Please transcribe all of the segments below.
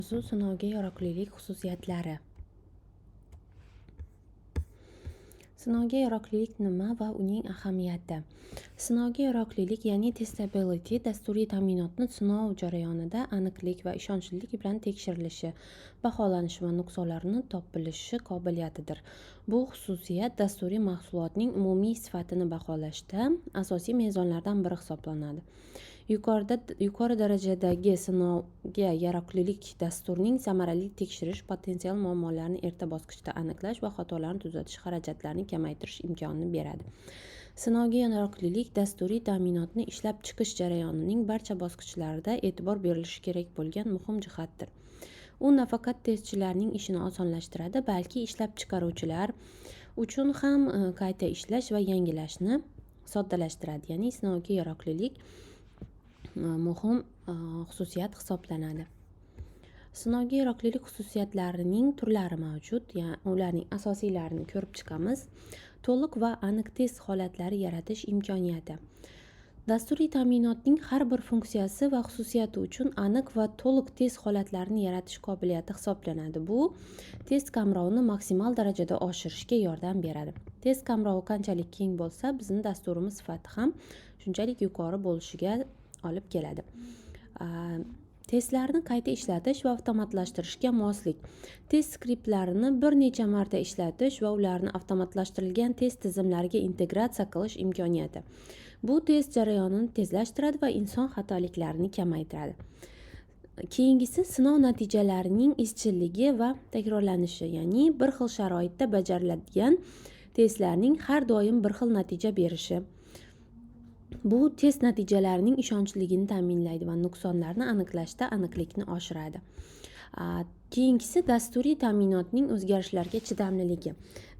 Sinovga yaroqlilik xususiyatlari. Sinovga yaroqlilik nima va uning ahamiyati? Sinovga yaroqlilik, ya'ni testability, dasturiy ta'minotni sinov jarayonida aniqlik va ishonchlilik bilan tekshirilishi, baholanishi va nuqsonlarini topilishi qobiliyatidir. Bu xususiyat dasturiy mahsulotning umumiy sifatini baholashda asosiy mezonlardan biri hisoblanadi. Yuqori darajadagi sinovga yaroqlilik dasturning samarali tekshirish, potensial muammolarni erta bosqichda aniqlash va xatolarni tuzatish xarajatlarini kamaytirish imkonini beradi. Sinovga yaroqlilik dasturiy ta'minotni ishlab chiqish jarayonining barcha bosqichlarida e'tibor berilishi kerak bo'lgan muhim jihatdir. U nafaqat testchilarning ishini osonlashtiradi, balki ishlab chiqaruvchilar uchun ham qayta ishlash va yangilashni soddalashtiradi. Ya'ni sinovga yaroqlilik muhim xususiyat hisoblanadi. Sinovga yaroqlilik xususiyatlarining turlari mavjud, ya'ni ularning asosiylarini ko'rib chiqamiz. To'liq va aniq test holatlari yaratish imkoniyati. Dasturiy ta'minotning har bir funksiyasi va xususiyati uchun aniq va to'liq test holatlarini yaratish qobiliyati hisoblanadi. Bu test qamrovini maksimal darajada oshirishga yordam beradi. Test qamrovi qanchalik keng bo'lsa, bizning dasturimiz sifati ham shunchalik yuqori bo'lishiga olib keladi. Testlarni qayta ishlatish va avtomatlashtirishga moslik. Test skriptlarini bir necha marta ishlatish va ularni avtomatlashtirilgan test tizimlariga integratsiya qilish imkoniyati. Bu test jarayonini tezlashtiradi va inson xatoliklarini kamaytiradi. Keyingisi sinov natijalarining izchilligi va takrorlanishi, ya'ni bir xil sharoitda bajariladigan testlarning har doim bir xil natija berishi. Bu test natijalarining ishonchligini ta'minlaydi va nuqsonlarni aniqlashda aniqlikni oshiradi. Keyingisi dasturiy ta'minotning o'zgarishlarga chidamliligi.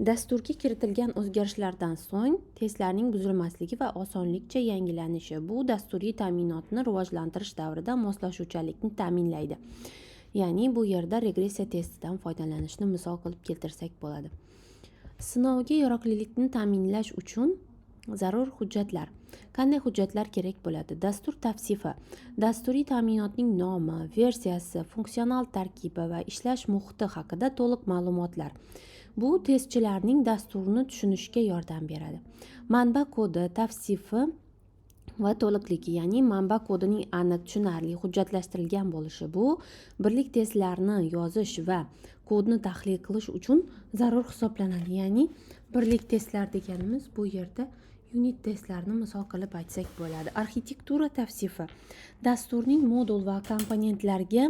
Dasturga kiritilgan o'zgarishlardan so'ng testlarning buzilmasligi va osonlikcha yangilanishi. Bu dasturiy ta'minotni rivojlantirish davrida moslashuvchanlikni ta'minlaydi. Ya'ni bu yerda regressiya testidan foydalanishni misol qilib keltirsak bo'ladi. Sinovga yaroqlilikni ta'minlash uchun zarur hujjatlar. Qanday hujjatlar kerak bo'ladi? Dastur tavsifi. Dasturiy ta'minotning nomi, versiyasi, funksional tarkibi va ishlash muhiti haqida to'liq ma'lumotlar. Bu testchilarning dasturni tushunishga yordam beradi. Manba kodi, tavsifi va to'liqligi, ya'ni manba kodining aniq, tushunarli, hujjatlashtirilgan bo'lishi. Bu birlik testlarni yozish va kodni tahlil qilish uchun zarur hisoblanadi. Ya'ni birlik testlar deganimiz bu yerda unit testlarni misol qilib aytsak bo'ladi. Arxitektura tavsifi. Dasturning modul va komponentlarga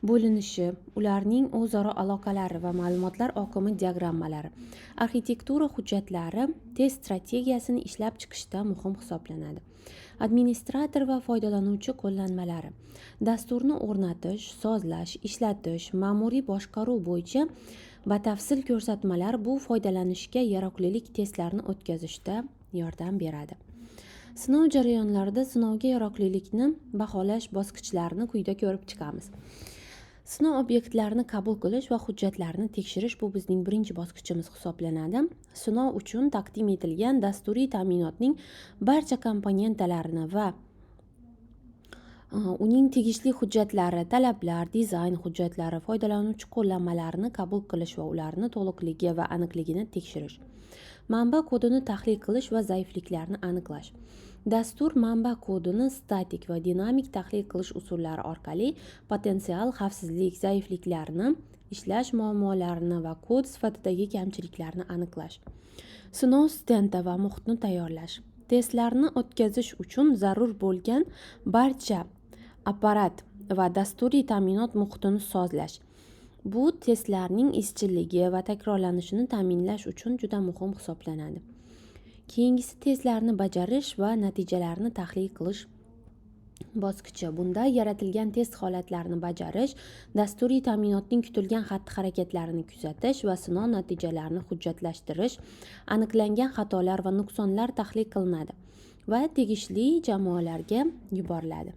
bo'linishi, ularning o'zaro aloqalari va ma'lumotlar oqimi diagrammalari. Arxitektura hujjatlari test strategiyasini ishlab chiqishda muhim hisoblanadi. Administrator va foydalanuvchi qo'llanmalari. Dasturni o'rnatish, sozlash, ishlatish, ma'muriy boshqaruv bo'yicha batafsil ko'rsatmalar bu foydalanishga yaroqlilik testlarini o'tkazishda yordam beradi. Sinov jarayonlarida sinovga yaroqlilikni baholash bosqichlarini quyida ko'rib chiqamiz. Sinov obyektlarini qabul qilish va hujjatlarni tekshirish bu bizning birinchi bosqichimiz hisoblanadi. Sinov uchun taqdim etilgan dasturiy ta'minotning barcha komponentalarini va uning tegishli hujjatlari, talablar, dizayn hujjatlari, foydalanuvchi qo'llanmalarini qabul qilish va ularni to'liqligi va aniqligini tekshirish. Manba kodini tahlil qilish va zaifliklarni aniqlash. Dastur manba kodini statik va dinamik tahlil qilish usullari orqali potensial xavfsizlik, zaifliklarni, ishlash muammolarini va kod sifatidagi kamchiliklarni aniqlash. Sinov stendi va muhitni tayyorlash. Testlarni o'tkazish uchun zarur bo'lgan barcha apparat va dasturiy ta'minot muhitini sozlash. Bu testlarning izchilligi va takrorlanishini ta'minlash uchun juda muhim hisoblanadi. Keyingisi testlarni bajarish va natijalarni tahlil qilish bosqichi. Bunda yaratilgan test holatlarini bajarish, dasturiy ta'minotning kutilgan xatti-harakatlarini kuzatish va sinov natijalarini hujjatlashtirish, aniqlangan xatolar va nuqsonlar tahlil qilinadi va tegishli jamoalarga yuboriladi.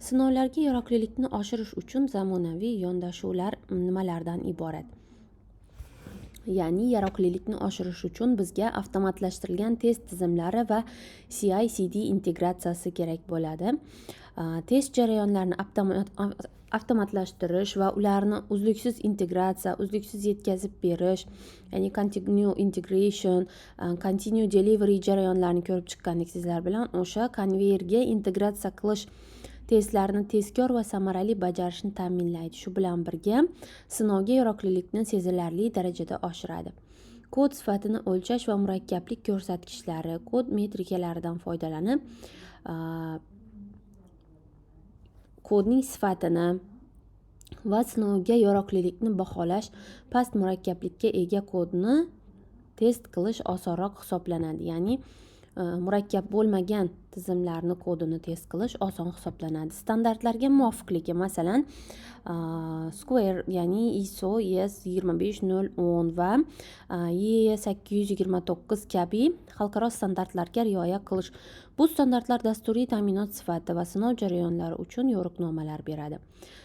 Sinovlarga yaroqlilikni oshirish uchun zamonaviy yondashuvlar nimalardan iborat? Ya'ni yaroqlilikni oshirish uchun bizga avtomatlashtirilgan test tizimlari va CI/CD integratsiyasi kerak bo'ladi. Test jarayonlarini avtomatlashtirish va ularni uzluksiz integratsiya, uzluksiz yetkazib berish, ya'ni continue integration, continue delivery jarayonlarini ko'rib chiqqandik sizlar bilan. O'sha konveyerga integratsiya qilish testlarni tezkor va samarali bajarishni ta'minlaydi. Shu bilan birga sinovga yaroqlilikni sezilarli darajada oshiradi. Kod sifatini o'lchash va murakkablik ko'rsatkichlari, kod metrikalaridan foydalanib kodning sifatini va sinovga yaroqlilikni baholash, past murakkablikka ega kodni test qilish osonroq hisoblanadi. Ya'ni murakkab bo'lmagan tizimlarni kodini test qilish oson hisoblanadi. Standartlarga muvofiqligi, masalan, Square, ya'ni ISO ES25010 va EE829 kabi xalqaro standartlarga rioya qilish. Bu standartlar dasturiy ta'minot sifati va sinov jarayonlari uchun yo'riqnomalar beradi.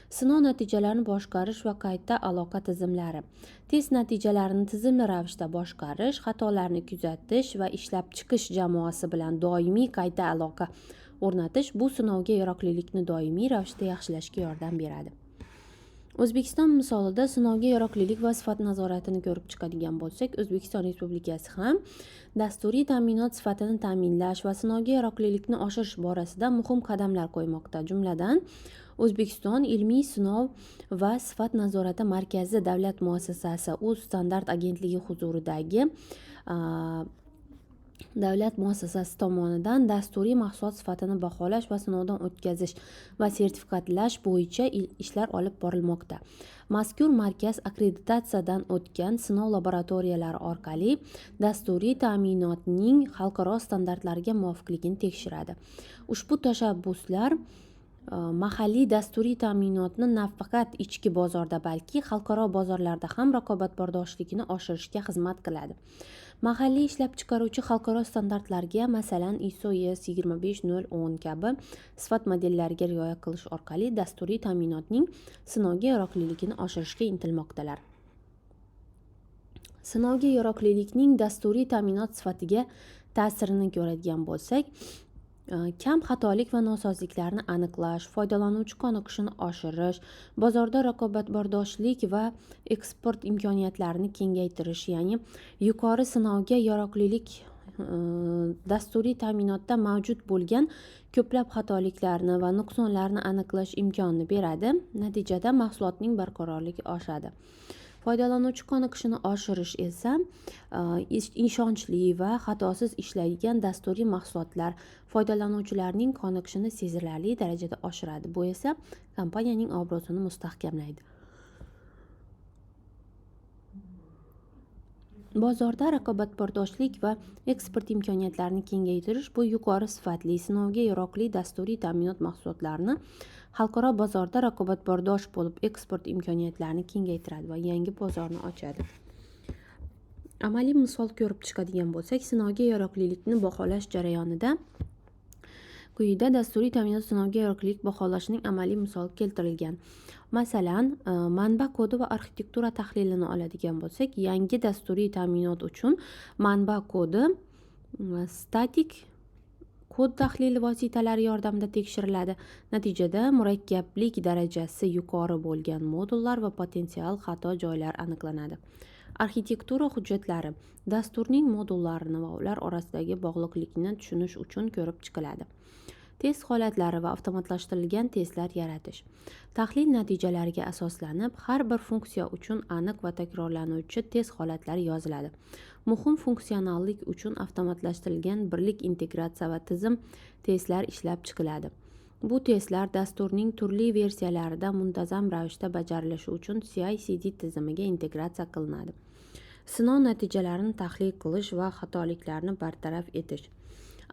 Sinov natijalarini boshqarish va qayta aloqa tizimlari. Test natijalarini tizimli ravishda boshqarish, xatolarni kuzatish va ishlab chiqish jamoasi bilan doimiy qayta aloqa o'rnatish bu sinovga yaroqlilikni doimiy ravishda yaxshilashga yordam beradi. O'zbekiston misolida sinovga yaroqlilik va sifat nazoratini ko'rib chiqadigan bo'lsak, O'zbekiston Respublikasi ham dasturiy ta'minot sifatini ta'minlash va sinovga yaroqlilikni oshirish borasida muhim qadamlar qo'ymoqda. Jumladan, O'zbekiston ilmiy sinov va sifat nazorati markazi davlat muassasasi o'z standart agentligi huzuridagi davlat muassasasi tomonidan dasturiy mahsulot sifatini baholash va sinovdan o'tkazish va sertifikatlash bo'yicha ishlar olib borilmoqda. Mazkur markaz akkreditatsiyadan o'tgan sinov laboratoriyalari orqali dasturiy ta'minotning xalqaro standartlariga muvofiqligini tekshiradi. Ushbu tashabbuslar mahalliy dasturiy ta'minotni nafaqat ichki bozorda, balki xalqaro bozorlarda ham raqobatbardoshligini oshirishga xizmat qiladi. Mahalliy ishlab chiqaruvchi xalqaro standartlarga, masalan, ISO ES25010 kabi sifat modellariga rioya qilish orqali dasturiy ta'minotning sinovga yaroqliligini oshirishga intilmoqdalar. Sinovga yaroqlilikning dasturiy ta'minot sifatiga ta'sirini ko'radigan bo'lsak, kam xatolik va nosozliklarni aniqlash, foydalanuvchi qoniqishini oshirish, bozorda raqobatbardoshlik va eksport imkoniyatlarini kengaytirish, ya'ni yuqori sinovga yaroqlilik dasturiy ta'minotda mavjud bo'lgan ko'plab xatoliklarni va nuqsonlarni aniqlash imkonini beradi. Natijada mahsulotning barqarorligi oshadi. Foydalanuvchi qoniqishini oshirish esa ishonchli va xatosiz ishlaydigan dasturiy mahsulotlar foydalanuvchilarning qoniqishini sezilarli darajada oshiradi. Bu esa kompaniyaning obro'sini mustahkamlaydi. Bozorda raqobatbardoshlik va eksport imkoniyatlarini kengaytirish bu yuqori sifatli, sinovga yaroqli dasturiy ta'minot mahsulotlarini xalqaro bozorda raqobatbardosh bo'lib, eksport imkoniyatlarini kengaytiradi va yangi bozorni ochadi. Amaliy misol ko'rib chiqadigan bo'lsak, sinovga yaroqlilikni baholash jarayonida quyida dasturiy ta'minot sinovga yaroqlilik baholashining amaliy misoli keltirilgan. Masalan, manba kodi va arxitektura tahlilini oladigan bo'lsak, yangi dasturiy ta'minot uchun manba kodi statik kod tahlili vositalari yordamida tekshiriladi. Natijada murakkablik darajasi yuqori bo'lgan modullar va potensial xato joylar aniqlanadi. Arxitektura hujjatlari dasturning modullarini va ular orasidagi bog'liqlikni tushunish uchun ko'rib chiqiladi. Test holatlari va avtomatlashtirilgan testlar yaratish. Tahlil natijalariga asoslanib, har bir funksiya uchun aniq va takrorlanuvchi test holatlari yoziladi. Muhim funksionallik uchun avtomatlashtirilgan birlik integratsiya va tizim testlar ishlab chiqiladi. Bu testlar dasturning turli versiyalarida muntazam ravishda bajarilishi uchun CI/CD tizimiga integratsiya qilinadi. Sinov natijalarini tahlil qilish va xatoliklarni bartaraf etish.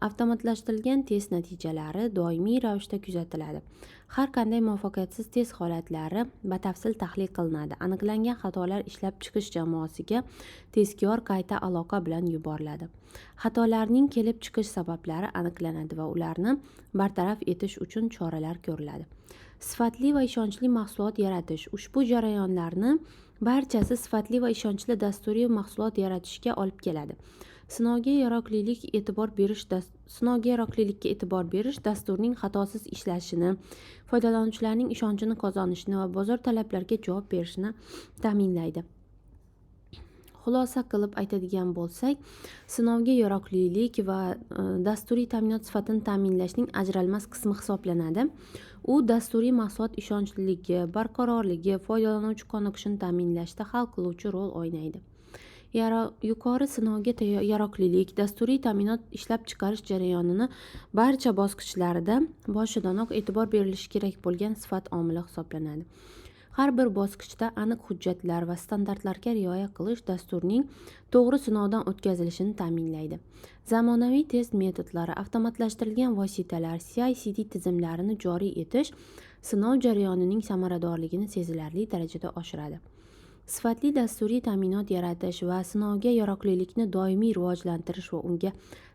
Avtomatlashtirilgan test natijalari doimiy ravishda kuzatiladi. Har qanday muvaffaqiyatsiz test holatlari batafsil tahlil qilinadi. Aniqlangan xatolar ishlab chiqish jamoasiga tezkor qayta aloqa bilan yuboriladi. Xatolarning kelib chiqish sabablari aniqlanadi va ularni bartaraf etish uchun choralar ko'riladi. Sifatli va ishonchli mahsulot yaratish. Ushbu jarayonlarni barchasi sifatli va ishonchli dasturiy mahsulot yaratishga olib keladi. Sinovga yaroqlilikka e'tibor berish dasturning xatosiz ishlashini, foydalanuvchilarning ishonchini qozonishni va bozor talablariga javob berishini ta'minlaydi. Xulosa qilib aytadigan bo'lsak, sinovga yaroqlilik va dasturiy ta'minot sifatini ta'minlashning ajralmas qismi hisoblanadi. U dasturiy mahsulot ishonchliligi, barqarorligi, foydalanuvchi qoniqishini ta'minlashda hal qiluvchi rol o'ynaydi. Yuqori sinovga yaroqlilik dasturiy ta'minot ishlab chiqarish jarayonini barcha bosqichlarida boshidanoq e'tibor berilishi kerak bo'lgan sifat omili hisoblanadi. Har bir bosqichda aniq hujjatlar va standartlarga rioya qilish dasturning to'g'ri sinovdan o'tkazilishini ta'minlaydi. Zamonaviy test metodlari, avtomatlashtirilgan vositalar, CI/CD tizimlarini joriy etish sinov jarayonining samaradorligini sezilarli darajada oshiradi. Sifatli dasturiy ta'minot yaratish va sinovga yaroqlilikni doimiy rivojlantirish va unga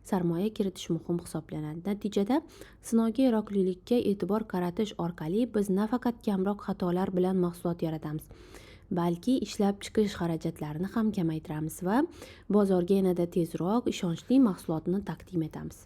sarmoya kiritish muhim hisoblanadi. Natijada sinovga yaroqlilikka e'tibor qaratish orqali biz nafaqat kamroq xatolar bilan mahsulot yaratamiz, balki ishlab chiqish xarajatlarini ham kamaytiramiz va bozorga yanada tezroq, ishonchli mahsulotni taqdim etamiz.